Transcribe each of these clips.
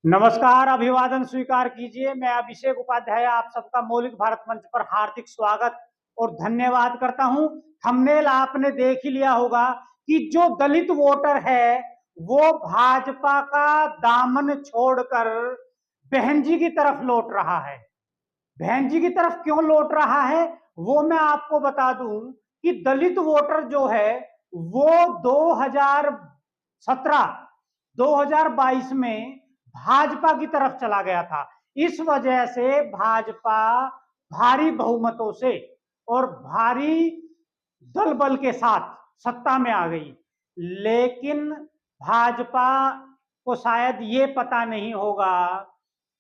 नमस्कार, अभिवादन स्वीकार कीजिए। मैं अभिषेक उपाध्याय आप सबका मौलिक भारत मंच पर हार्दिक स्वागत और धन्यवाद करता हूं। थंबनेल आपने देख ही लिया होगा कि जो दलित वोटर है वो भाजपा का दामन छोड़कर बहन जी की तरफ लौट रहा है। बहन जी की तरफ क्यों लौट रहा है वो मैं आपको बता दूं कि दलित वोटर जो है वो 2017 2022 में भाजपा की तरफ चला गया था। इस वजह से भाजपा भारी बहुमतों से और भारी दल बल के साथ सत्ता में आ गई। लेकिन भाजपा को शायद ये पता नहीं होगा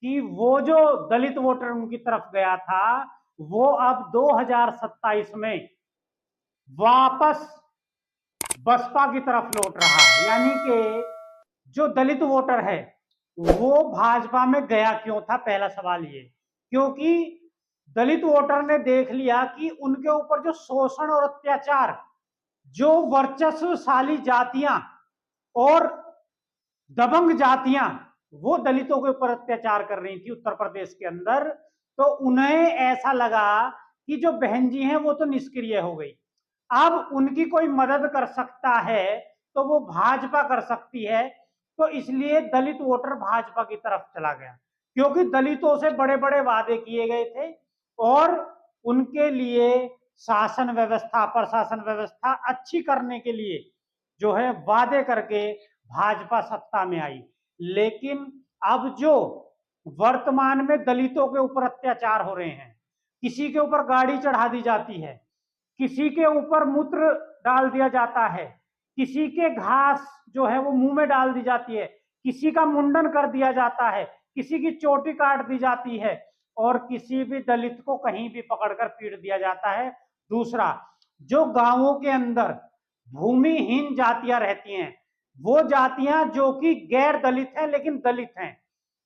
कि वो जो दलित वोटर उनकी तरफ गया था वो अब 2027 में वापस बसपा की तरफ लौट रहा है। यानी कि जो दलित वोटर है वो भाजपा में गया क्यों था, पहला सवाल ये। क्योंकि दलित वोटर ने देख लिया कि उनके ऊपर जो शोषण और अत्याचार, जो वर्चस्वशाली जातियां और दबंग जातियां वो दलितों के ऊपर अत्याचार कर रही थी उत्तर प्रदेश के अंदर, तो उन्हें ऐसा लगा कि जो बहन जी हैं वो तो निष्क्रिय हो गई, अब उनकी कोई मदद कर सकता है तो वो भाजपा कर सकती है। तो इसलिए दलित वोटर भाजपा की तरफ चला गया, क्योंकि दलितों से बड़े बड़े वादे किए गए थे और उनके लिए शासन व्यवस्था, प्रशासन व्यवस्था अच्छी करने के लिए जो है वादे करके भाजपा सत्ता में आई। लेकिन अब जो वर्तमान में दलितों के ऊपर अत्याचार हो रहे हैं, किसी के ऊपर गाड़ी चढ़ा दी जाती है, किसी के ऊपर मूत्र डाल दिया जाता है, किसी के घास जो है वो मुंह में डाल दी जाती है, किसी का मुंडन कर दिया जाता है, किसी की चोटी काट दी जाती है और किसी भी दलित को कहीं भी पकड़कर पीट दिया जाता है। दूसरा, जो गांवों के अंदर भूमिहीन जातियां रहती हैं, वो जातियां जो कि गैर दलित हैं लेकिन दलित हैं,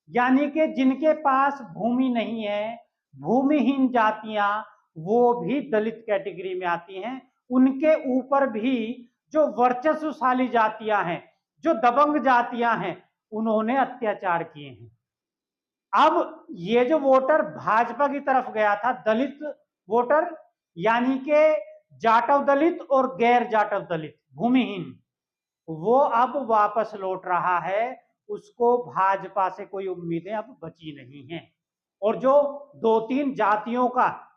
यानी कि जिनके पास भूमि नहीं है, भूमिहीन जातियां, वो भी दलित कैटेगरी में आती हैं। उनके ऊपर भी जो वर्चस्वशाली जातियां हैं, जो दबंग जातियां हैं, उन्होंने अत्याचार किए हैं। अब ये जो वोटर भाजपा की तरफ गया था, दलित वोटर, यानी कि जाटव दलित और गैर जाटव दलित, भूमिहीन, वो अब वापस लौट रहा है। उसको भाजपा से कोई उम्मीदें अब बची नहीं हैं। और जो दो तीन जातियों का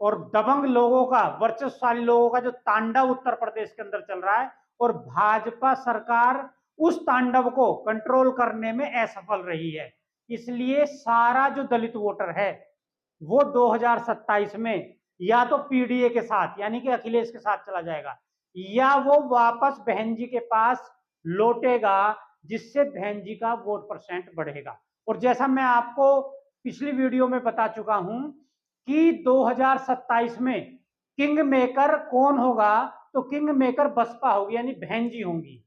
और दबंग लोगों का, वर्चस्वशाली लोगों का जो तांडव उत्तर प्रदेश के अंदर चल रहा है, और भाजपा सरकार उस तांडव को कंट्रोल करने में असफल रही है, इसलिए सारा जो दलित वोटर है वो 2027 में या तो पीडीए के साथ यानी कि अखिलेश के साथ चला जाएगा, या वो वापस बहन जी के पास लौटेगा, जिससे बहन जी का वोट परसेंट बढ़ेगा। और जैसा मैं आपको पिछली वीडियो में बता चुका हूं कि 2027 में किंग मेकर कौन होगा, तो किंग मेकर बसपा होगी, यानी बहन जी होंगी।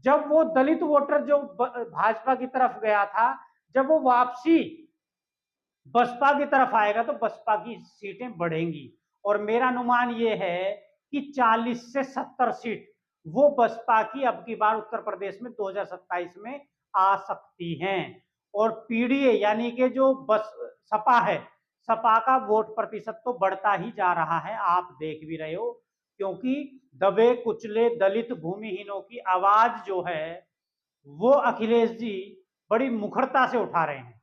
जब वो दलित वोटर जो भाजपा की तरफ गया था, जब वो वापसी बसपा की तरफ आएगा तो बसपा की सीटें बढ़ेंगी। और मेरा अनुमान ये है कि 40 से 70 सीट वो बसपा की अब की बार उत्तर प्रदेश में 2027 में आ सकती हैं। और पीडीए यानी कि जो बस सपा है, सपा का वोट प्रतिशत तो बढ़ता ही जा रहा है, आप देख भी रहे हो, क्योंकि दबे कुचले दलित भूमिहीनों की आवाज जो है वो अखिलेश जी बड़ी मुखरता से उठा रहे हैं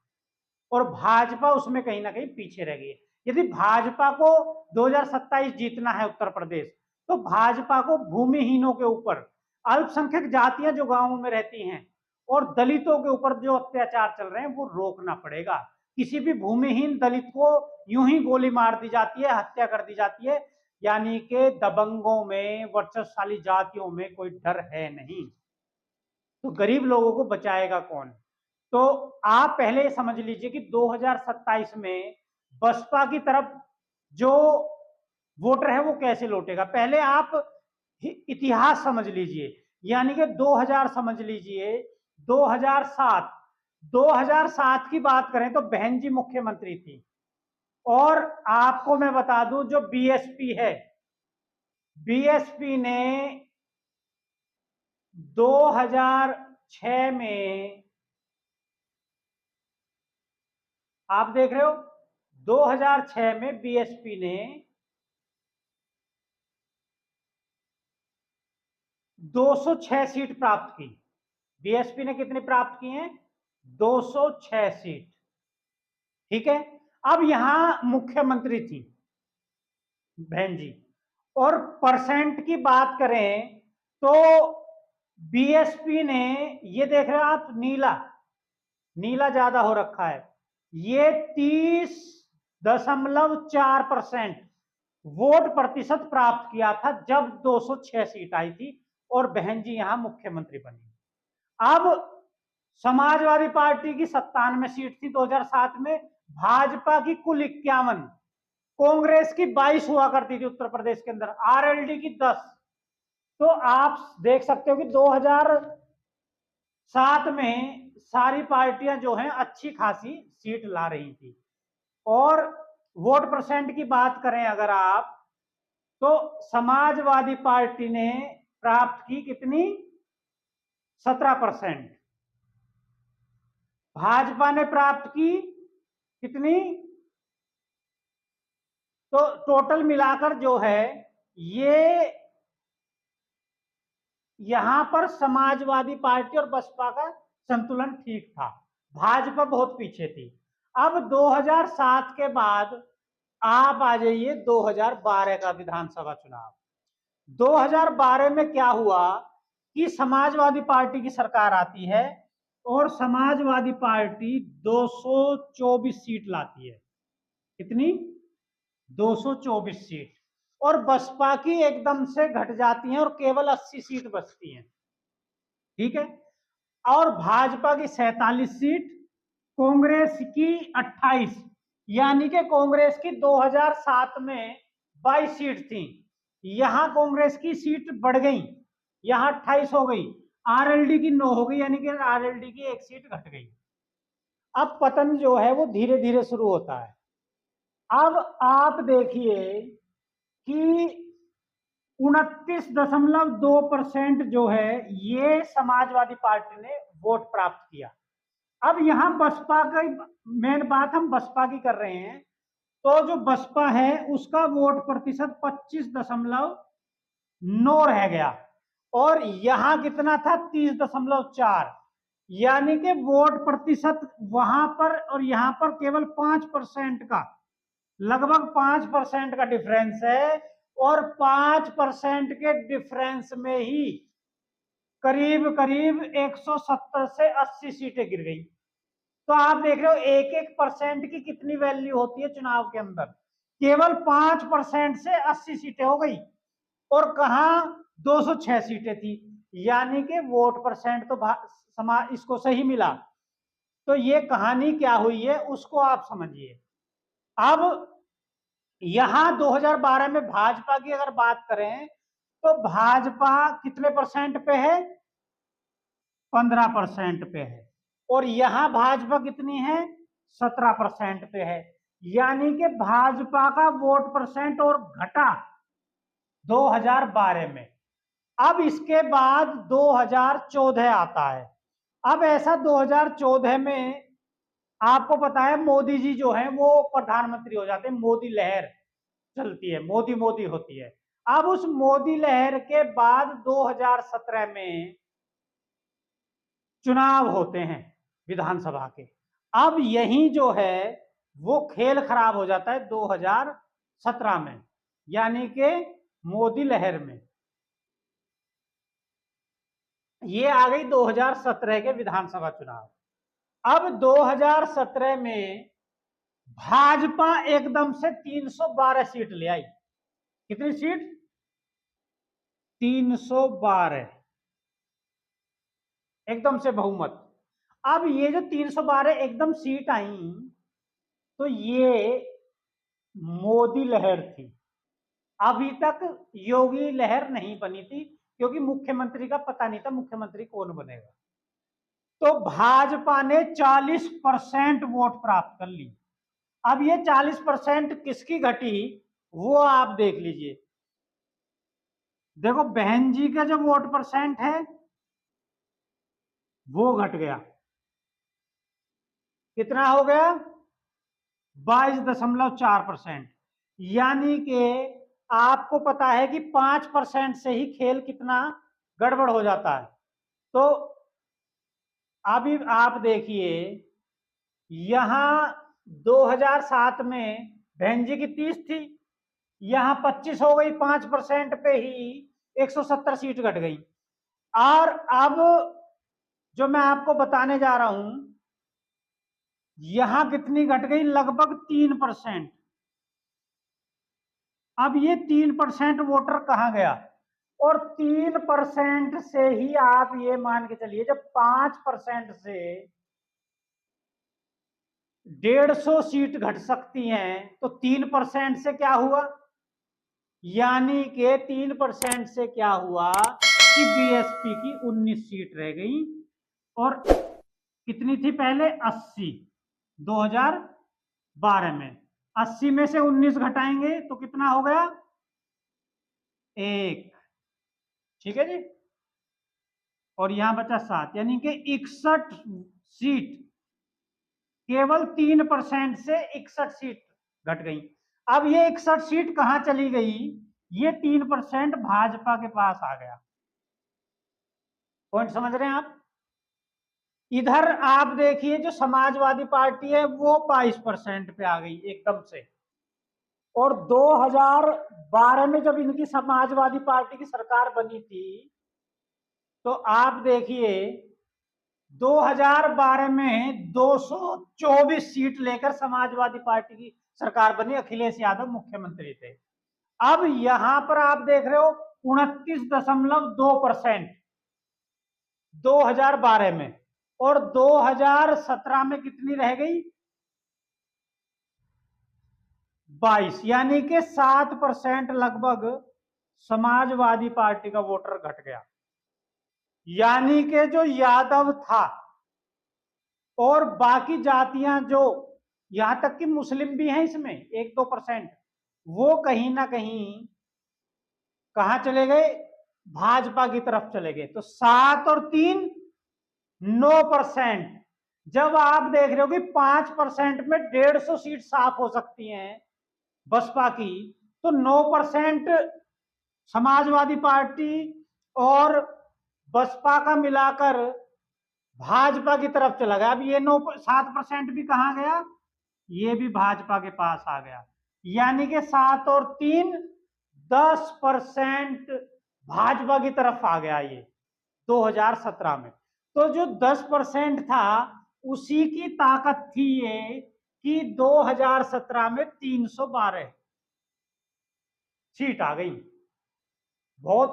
और भाजपा उसमें कहीं ना कहीं पीछे रह गई है। यदि भाजपा को 2027 जीतना है उत्तर प्रदेश, तो भाजपा को भूमिहीनों के ऊपर, अल्पसंख्यक जातियां जो गांवों में रहती हैं और दलितों के ऊपर जो अत्याचार चल रहे हैं वो रोकना पड़ेगा। किसी भी भूमिहीन दलित को यूं ही गोली मार दी जाती है, हत्या कर दी जाती है, यानी कि दबंगों में, वर्चस्वशाली जातियों में कोई डर है नहीं, तो गरीब लोगों को बचाएगा कौन। तो आप पहले समझ लीजिए कि 2027 में बसपा की तरफ जो वोटर है वो कैसे लौटेगा। पहले आप इतिहास समझ लीजिए, यानी कि 2000 समझ लीजिए, 2007 2007 की बात करें तो बहन जी मुख्यमंत्री थी। और आपको मैं बता दूं, जो बीएसपी है, बीएसपी ने 2006 में आप देख रहे हो 2006 में बीएसपी ने 206 सीट प्राप्त की। बीएसपी ने कितनी प्राप्त की हैं? 206 सीट। ठीक है, अब यहां मुख्यमंत्री थी बहन जी, और परसेंट की बात करें तो बीएसपी ने, ये देख रहे हो आप, नीला नीला ज्यादा हो रखा है, ये 30.4% वोट प्रतिशत प्राप्त किया था जब 206 सीट आई थी और बहन जी यहां मुख्यमंत्री बनी। अब समाजवादी पार्टी की 97 सीट थी 2007 में, भाजपा की कुल 51, कांग्रेस की 22 हुआ करती थी उत्तर प्रदेश के अंदर, आरएलडी की 10। तो आप देख सकते हो कि 2007 में सारी पार्टियां जो हैं अच्छी खासी सीट ला रही थी। और वोट परसेंट की बात करें अगर आप, तो समाजवादी पार्टी ने प्राप्त की कितनी? 17%। भाजपा ने प्राप्त की कितनी? तो टोटल मिलाकर जो है ये यहां पर समाजवादी पार्टी और बसपा का संतुलन ठीक था, भाजपा बहुत पीछे थी। अब 2007 के बाद आप आ जाइए 2012 का विधानसभा चुनाव। 2012 में क्या हुआ कि समाजवादी पार्टी की सरकार आती है और समाजवादी पार्टी 224 सीट लाती है। कितनी? 224 सीट। और बसपा की एकदम से घट जाती हैं और केवल 80 सीट बचती हैं। ठीक है, और भाजपा की 47 सीट, कांग्रेस की 28, यानी कि कांग्रेस की 2007 में 22 सीट थी, यहां कांग्रेस की सीट बढ़ गई, यहां 28 हो गई, आरएलडी की 9 हो गई, यानी कि आरएलडी की 1 सीट घट गई। अब पतन जो है वो धीरे धीरे शुरू होता है। अब आप देखिए कि 29.2% जो है ये समाजवादी पार्टी ने वोट प्राप्त किया। अब यहां बसपा का मेन बात हम बसपा की कर रहे हैं, तो जो बसपा है उसका वोट प्रतिशत 25.9 रह गया और यहां कितना था? 30.4, यानी कि वोट प्रतिशत वहां पर और यहां पर केवल 5% का, लगभग 5% का डिफरेंस है। और 5% के डिफरेंस में ही करीब करीब 170 से 80 सीटें गिर गई। तो आप देख रहे हो 1-1% की कितनी वैल्यू होती है चुनाव के अंदर, केवल 5% से 80 सीटें हो गई। और कहा 206 सीटें थी, यानी कि वोट परसेंट तो समाज इसको सही मिला। तो ये कहानी क्या हुई है उसको आप समझिए। अब यहां 2012 में भाजपा की अगर बात करें तो भाजपा कितने परसेंट पे है? 15% पे है। और यहां भाजपा कितनी है? 17% पे है, यानी कि भाजपा का वोट परसेंट और घटा 2012 में। अब इसके बाद 2014 आता है। अब ऐसा 2014 में आपको पता है मोदी जी जो है वो प्रधानमंत्री हो जाते हैं, मोदी लहर चलती है, मोदी मोदी होती है। अब उस मोदी लहर के बाद 2017 में चुनाव होते हैं विधानसभा के। अब यही जो है वो खेल खराब हो जाता है 2017 में, यानी कि मोदी लहर में। ये आ गई 2017 के विधानसभा चुनाव। अब 2017 में भाजपा एकदम से 312 सीट ले आई। कितनी सीट? 312, एकदम से बहुमत। अब ये जो 312 एकदम सीट आई, तो ये मोदी लहर थी। अभी तक योगी लहर नहीं बनी थी क्योंकि मुख्यमंत्री का पता नहीं था मुख्यमंत्री कौन बनेगा। तो भाजपा ने 40% वोट प्राप्त कर ली। अब ये 40% किसकी घटी वो आप देख लीजिए। देखो बहन जी का जो वोट परसेंट है वो घट गया, कितना हो गया? 22.4%। यानी कि आपको पता है कि 5% से ही खेल कितना गड़बड़ हो जाता है। तो अभी आप देखिए, यहां 2007 में बहन जी की 30 थी, यहां 25 हो गई, 5% पे ही 170 सीट घट गई। और अब जो मैं आपको बताने जा रहा हूं, यहां कितनी घट गई, लगभग 3%। अब ये 3% वोटर कहां गया, और 3% से ही आप ये मान के चलिए, जब 5% से 150 सीट घट सकती हैं, तो 3% से क्या हुआ, यानी कि 3% से क्या हुआ कि बीएसपी की 19 सीट रह गई। और कितनी थी पहले, 80, 2012 में। 80 में से 19 घटाएंगे तो कितना हो गया, 1। ठीक है जी, और यहां बचा 7, यानी कि 61 सीट, केवल 3% से 61 सीट घट गई। अब ये 61 सीट कहां चली गई, ये 3% भाजपा के पास आ गया। पॉइंट समझ रहे हैं आप। इधर आप देखिए, जो समाजवादी पार्टी है वो 22% पे आ गई एकदम से। और 2012 में जब इनकी समाजवादी पार्टी की सरकार बनी थी, तो आप देखिए 2012 में 224 सीट लेकर समाजवादी पार्टी की सरकार बनी, अखिलेश यादव मुख्यमंत्री थे। अब यहां पर आप देख रहे हो 29.2% 2012 में, और 2017 में कितनी रह गई, 22, यानी कि 7% लगभग समाजवादी पार्टी का वोटर घट गया। यानी कि जो यादव था और बाकी जातियां, जो यहां तक कि मुस्लिम भी हैं इसमें 1-2%, वो कहीं ना कहीं कहां चले गए, भाजपा की तरफ चले गए। तो 7 और 3 9%। जब आप देख रहे हो कि 5% में 150 सीट साफ हो सकती हैं बसपा की, तो 9% समाजवादी पार्टी और बसपा का मिलाकर भाजपा की तरफ चला गया। अब ये 7% भी कहां गया, ये भी भाजपा के पास आ गया। यानी कि 7 और 3 10% भाजपा की तरफ आ गया ये 2017 में। तो जो 10% था, उसी की ताकत थी ये कि 2017 में 312 सीट आ गई। बहुत,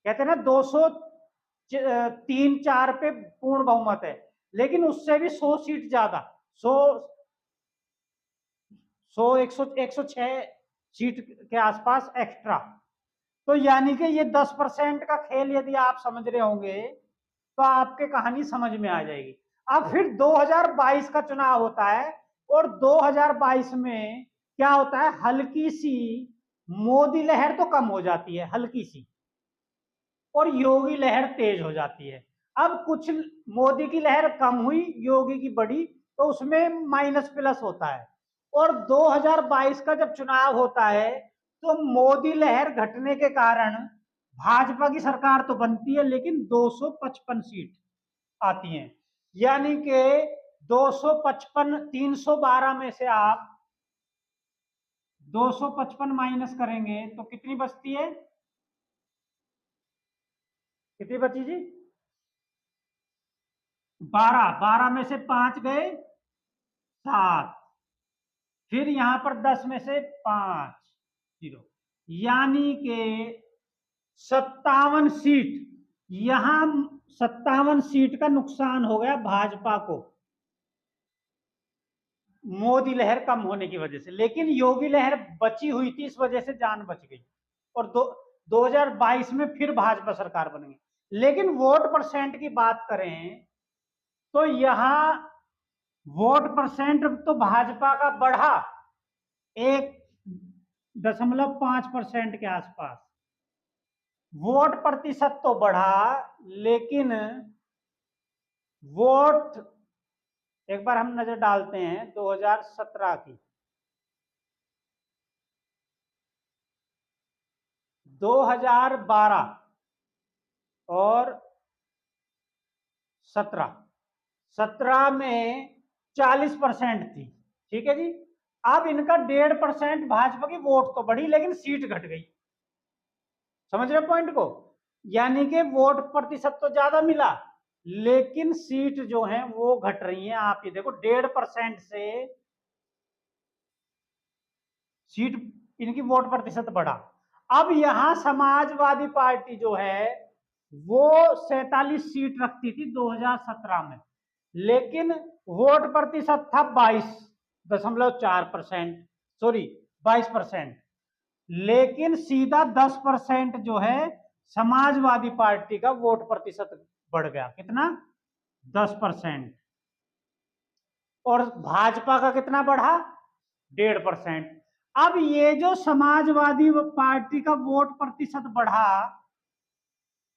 कहते हैं ना 203-4 पे पूर्ण बहुमत है, लेकिन उससे भी 100 सीट ज्यादा, 106 सीट के आसपास एक्स्ट्रा। तो यानी कि ये 10% का खेल यदि आप समझ रहे होंगे, तो आपके कहानी समझ में आ जाएगी। अब फिर 2022 का चुनाव होता है, और 2022 में क्या होता है, हल्की सी मोदी लहर तो कम हो जाती है, हल्की सी, और योगी लहर तेज हो जाती है। अब कुछ मोदी की लहर कम हुई, योगी की बढ़ी, तो उसमें माइनस प्लस होता है। और 2022 का जब चुनाव होता है, तो मोदी लहर घटने के कारण भाजपा की सरकार तो बनती है, लेकिन 255 सीट आती हैं। यानी कि 255, 312 में से आप 255 माइनस करेंगे तो कितनी बचती है, कितनी बची जी, 12। 12 में से 5 गए, 7, फिर यहां पर 10 में से 5 0, यानी कि 57 सीट। यहां 57 सीट का नुकसान हो गया भाजपा को, मोदी लहर कम होने की वजह से। लेकिन योगी लहर बची हुई थी, इस वजह से जान बच गई, और 2022 में फिर भाजपा सरकार बन गई। लेकिन वोट परसेंट की बात करें, तो यहां वोट परसेंट तो भाजपा का बढ़ा 1.5% के आसपास, वोट प्रतिशत तो बढ़ा, लेकिन वोट, एक बार हम नजर डालते हैं 2017 की, 2012 और 17 में 40% थी, ठीक है जी। अब इनका 1.5% भाजपा की वोट तो बढ़ी लेकिन सीट घट गई, समझ रहे पॉइंट को। यानी कि वोट प्रतिशत तो ज्यादा मिला लेकिन सीट जो है वो घट रही है। आप ये देखो 1.5% से सीट इनकी वोट प्रतिशत बढ़ा। अब यहां समाजवादी पार्टी जो है वो 47 सीट रखती थी 2017 में, लेकिन वोट प्रतिशत था 22.4%, सॉरी 22%, लेकिन सीधा 10% जो है समाजवादी पार्टी का वोट प्रतिशत बढ़ गया। कितना? 10%। और भाजपा का कितना बढ़ा? 1.5%। अब ये जो समाजवादी पार्टी का वोट प्रतिशत बढ़ा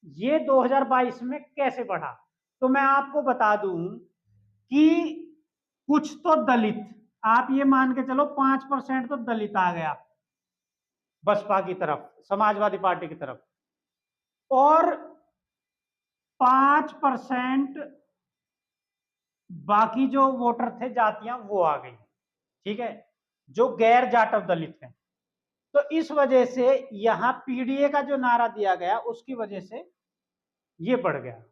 ये 2022 में कैसे बढ़ा, तो मैं आपको बता दूं कि कुछ तो दलित, आप ये मान के चलो 5% तो दलित आ गया बसपा की तरफ, समाजवादी पार्टी की तरफ, और 5% बाकी जो वोटर थे जातियां वो आ गई, ठीक है, जो गैर जाटव दलित हैं। तो इस वजह से यहां पीडीए का जो नारा दिया गया उसकी वजह से ये बढ़ गया।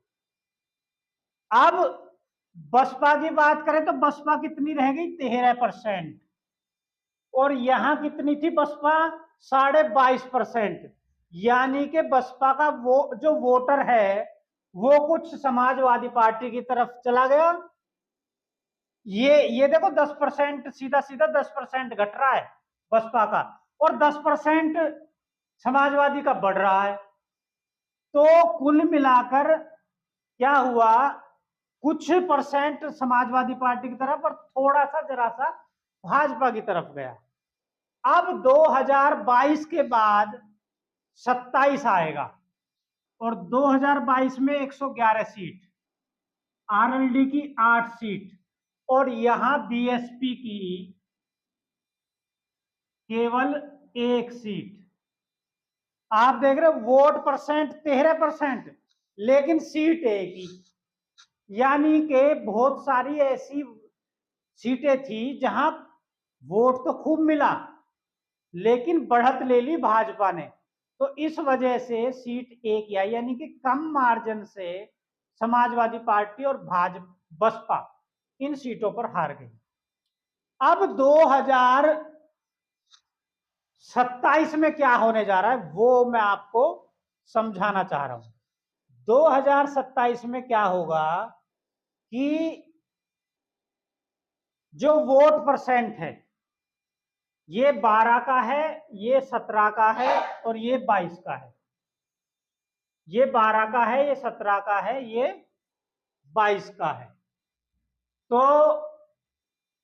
अब बसपा की बात करें तो बसपा कितनी रह गई? 13%। और यहां कितनी थी बसपा? 22.5%। यानी कि बसपा का वो जो वोटर है वो कुछ समाजवादी पार्टी की तरफ चला गया। ये देखो 10%, सीधा सीधा 10% घट रहा है बसपा का और 10% समाजवादी का बढ़ रहा है। तो कुल मिलाकर क्या हुआ? कुछ परसेंट समाजवादी पार्टी की तरफ और थोड़ा सा जरा सा भाजपा की तरफ गया। अब 2022 के बाद 27 आएगा और 2022 में 111 सीट, आरएलडी की 8 सीट और यहां बीएसपी की केवल 1 सीट। आप देख रहे हो वोट परसेंट 13%, लेकिन सीट एक ही। यानी कि बहुत सारी ऐसी सीटें थी जहां वोट तो खूब मिला लेकिन बढ़त ले ली भाजपा ने। तो इस वजह से सीट एक आई, यानी कि कम मार्जिन से समाजवादी पार्टी और भाजपा बसपा इन सीटों पर हार गई। अब 2027 में क्या होने जा रहा है वो मैं आपको समझाना चाह रहा हूं। 2027 में क्या होगा कि जो वोट परसेंट है ये 12 का है, ये 17 का है और ये 22 का है। ये 12 का है, ये 17 का है, ये 22 का है। तो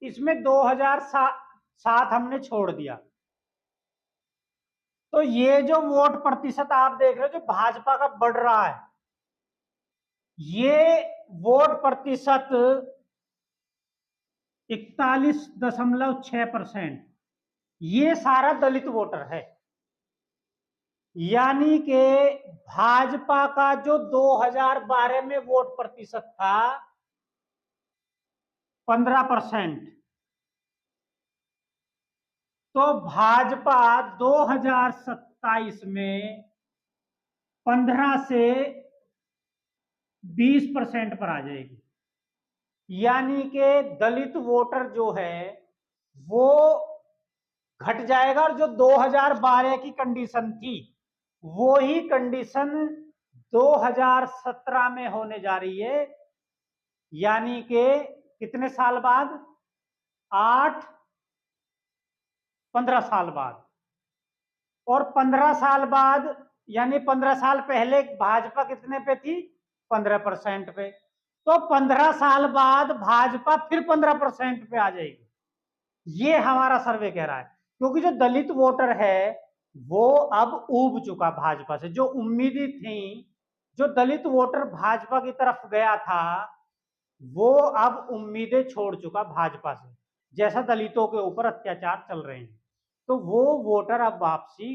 इसमें 2007 हमने छोड़ दिया। तो ये जो वोट प्रतिशत आप देख रहे हो जो भाजपा का बढ़ रहा है, ये वोट प्रतिशत 41.6%, ये सारा दलित वोटर है। यानी कि भाजपा का जो 2012 में वोट प्रतिशत था 15%, तो भाजपा 2027 में 15 से 20% पर आ जाएगी। यानी कि दलित वोटर जो है वो घट जाएगा और जो 2012 की कंडीशन थी वो ही कंडीशन 2017 में होने जा रही है। यानी कि कितने साल बाद? 15 साल बाद। और 15 साल बाद यानी 15 साल पहले भाजपा कितने पे थी? 15% पे। तो 15 साल बाद भाजपा फिर 15% पे आ जाएगी, ये हमारा सर्वे कह रहा है। क्योंकि जो दलित वोटर है वो अब ऊब चुका भाजपा से। जो उम्मीदें थी, जो दलित वोटर भाजपा की तरफ गया था वो अब उम्मीदें छोड़ चुका भाजपा से। जैसा दलितों के ऊपर अत्याचार चल रहे हैं तो वो वोटर अब वापसी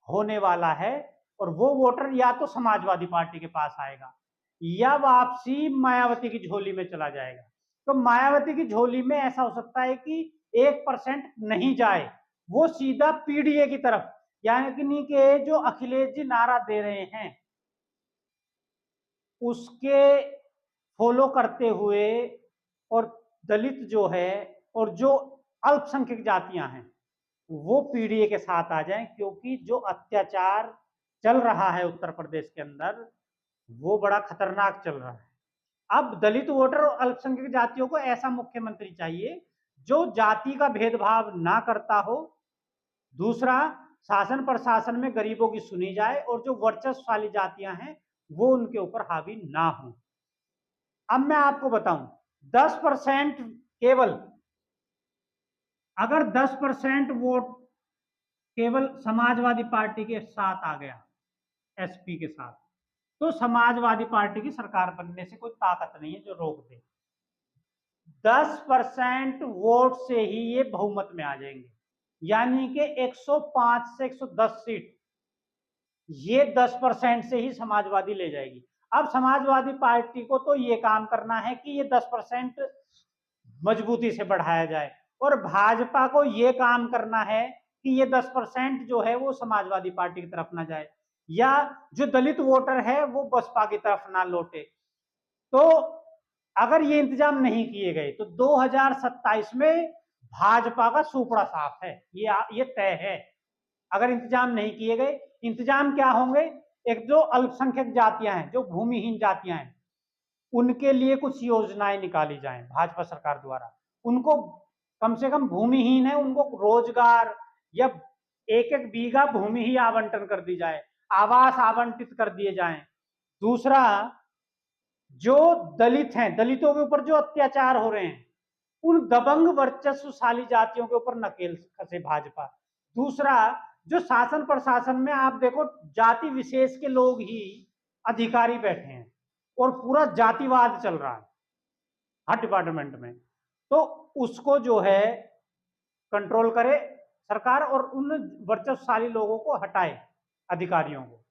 होने वाला है और वो वोटर या तो समाजवादी पार्टी के पास आएगा या वापसी मायावती की झोली में चला जाएगा। तो मायावती की झोली में ऐसा हो सकता है कि 1% नहीं जाए, वो सीधा पीडीए की तरफ, यानी कि जो अखिलेश जी नारा दे रहे हैं उसके फॉलो करते हुए और दलित जो है और जो अल्पसंख्यक जातियां हैं वो पीडीए के साथ आ जाएं, क्योंकि जो अत्याचार चल रहा है उत्तर प्रदेश के अंदर वो बड़ा खतरनाक चल रहा है। अब दलित वोटर और अल्पसंख्यक जातियों को ऐसा मुख्यमंत्री चाहिए जो जाति का भेदभाव ना करता हो। दूसरा, शासन प्रशासन में गरीबों की सुनी जाए और जो वर्चस्वशाली जातियां हैं वो उनके ऊपर हावी ना हो। अब मैं आपको बताऊं, 10% केवल, अगर 10% वोट केवल समाजवादी पार्टी के साथ आ गया, एसपी के साथ, तो समाजवादी पार्टी की सरकार बनने से कोई ताकत नहीं है जो रोक दे। 10% वोट से ही ये बहुमत में आ जाएंगे, यानी कि 105 से 110 सीट ये 10% से ही समाजवादी ले जाएगी। अब समाजवादी पार्टी को तो ये काम करना है कि ये 10% मजबूती से बढ़ाया जाए और भाजपा को ये काम करना है कि ये 10% जो है वो समाजवादी पार्टी की तरफ ना जाए या जो दलित वोटर है वो बसपा की तरफ ना लौटे। तो अगर ये इंतजाम नहीं किए गए तो 2027 में भाजपा का सुपड़ा साफ है, ये तय है। अगर इंतजाम नहीं किए गए, इंतजाम क्या होंगे, एक जो अल्पसंख्यक जातियां हैं, जो भूमिहीन जातियां हैं, उनके लिए कुछ योजनाएं निकाली जाएं भाजपा सरकार द्वारा। उनको कम से कम भूमिहीन है उनको रोजगार या एक एक बीघा भूमि ही आवंटन कर दी जाए, आवास आवंटित कर दिए जाएं। दूसरा, जो दलित हैं, दलितों के ऊपर जो अत्याचार हो रहे हैं उन दबंग वर्चस्वशाली जातियों के ऊपर नकेल कसे भाजपा। दूसरा, जो शासन प्रशासन में आप देखो जाति विशेष के लोग ही अधिकारी बैठे हैं और पूरा जातिवाद चल रहा है हर डिपार्टमेंट में, तो उसको जो है कंट्रोल करे सरकार और उन वर्चस्वशाली लोगों को हटाए, अधिकारियों को,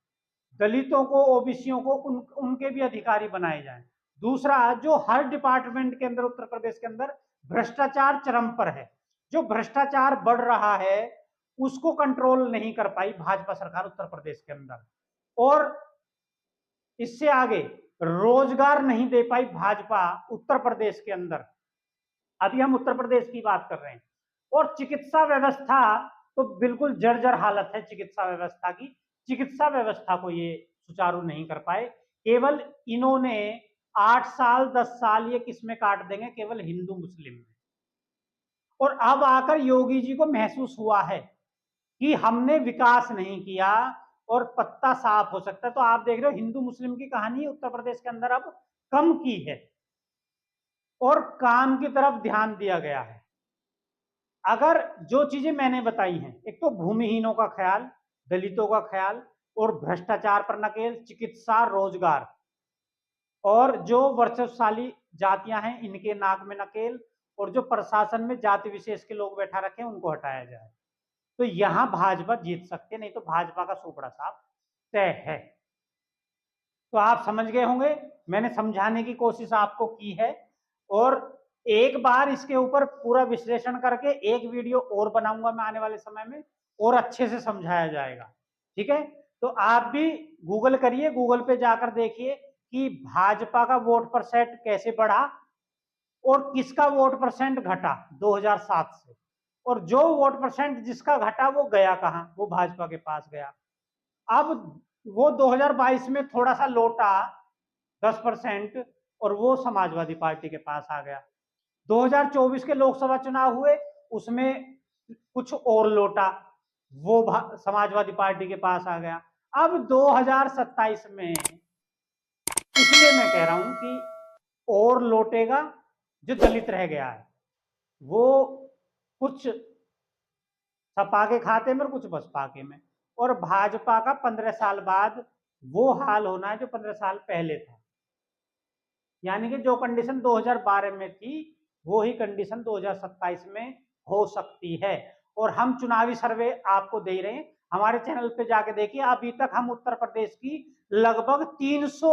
दलितों को, ओबीसीयों को उनके भी अधिकारी बनाए जाएं। दूसरा, जो हर डिपार्टमेंट के अंदर उत्तर प्रदेश के अंदर भ्रष्टाचार चरम पर है, जो भ्रष्टाचार बढ़ रहा है उसको कंट्रोल नहीं कर पाई भाजपा सरकार उत्तर प्रदेश के अंदर, और इससे आगे रोजगार नहीं दे पाई भाजपा उत्तर प्रदेश के अंदर। अभी हम उत्तर प्रदेश की बात कर रहे हैं और चिकित्सा व्यवस्था तो बिल्कुल जर्जर हालत है चिकित्सा व्यवस्था की। चिकित्सा व्यवस्था को ये सुचारू नहीं कर पाए, केवल इन्होंने 8 साल 10 साल ये किसमें काट देंगे, केवल हिंदू मुस्लिम में। और अब आकर योगी जी को महसूस हुआ है कि हमने विकास नहीं किया और पत्ता साफ हो सकता है। तो आप देख रहे हो हिंदू मुस्लिम की कहानी उत्तर प्रदेश के अंदर अब कम की है और काम की तरफ ध्यान दिया गया है। अगर जो चीजें मैंने बताई हैं, एक तो भूमिहीनों का ख्याल, दलितों का ख्याल और भ्रष्टाचार पर नकेल, चिकित्सा, रोजगार, और जो वर्चस्वशाली जातियां हैं इनके नाक में नकेल, और जो प्रशासन में जाति विशेष के लोग बैठा रखे हैं उनको हटाया जाए, तो यहां भाजपा जीत सकते, नहीं तो भाजपा का सुपड़ा साफ तय है। तो आप समझ गए होंगे, मैंने समझाने की कोशिश आपको की है और एक बार इसके ऊपर पूरा विश्लेषण करके एक वीडियो और बनाऊंगा मैं आने वाले समय में और अच्छे से समझाया जाएगा। ठीक है, तो आप भी गूगल करिए, गूगल पे जाकर देखिए कि भाजपा का वोट परसेंट कैसे बढ़ा और किसका वोट परसेंट घटा 2007 से, और जो वोट परसेंट जिसका घटा वो गया कहां, वो भाजपा के पास गया। अब वो 2022 में थोड़ा सा लौटा 10% और वो समाजवादी पार्टी के पास आ गया। 2024 के लोकसभा चुनाव हुए उसमें कुछ और लौटा, वो समाजवादी पार्टी के पास आ गया। अब 2027 में इसलिए मैं कह रहा हूं कि और लौटेगा, जो दलित रह गया है वो कुछ सपा के खाते में और कुछ बसपा के में, और भाजपा का 15 साल बाद वो हाल होना है जो 15 साल पहले था, यानी कि जो कंडीशन 2012 में थी वो ही कंडीशन 2027 में हो सकती है। और हम चुनावी सर्वे आपको दे रहे हैं, हमारे चैनल पे जाके देखिए, अभी तक हम उत्तर प्रदेश की लगभग 300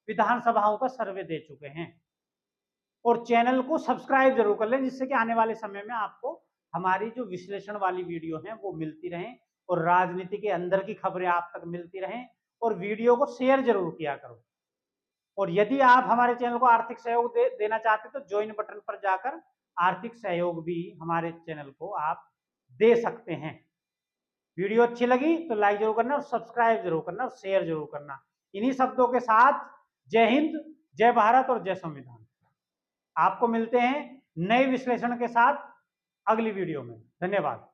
विधानसभाओं का सर्वे दे चुके हैं। और चैनल को सब्सक्राइब जरूर कर लें, जिससे कि आने वाले समय में आपको हमारी जो विश्लेषण वाली वीडियो है वो मिलती रहें और राजनीति के अंदर की खबरें आप तक मिलती रहें। और वीडियो को शेयर जरूर किया करो। और यदि आप हमारे चैनल को आर्थिक सहयोग देना चाहते तो ज्वाइन बटन पर जाकर आर्थिक सहयोग भी हमारे चैनल को आप दे सकते हैं। वीडियो अच्छी लगी तो लाइक जरूर करना और सब्सक्राइब जरूर करना और शेयर जरूर करना। इन्हीं शब्दों के साथ जय हिंद, जय भारत और जय संविधान। आपको मिलते हैं नए विश्लेषण के साथ अगली वीडियो में। धन्यवाद।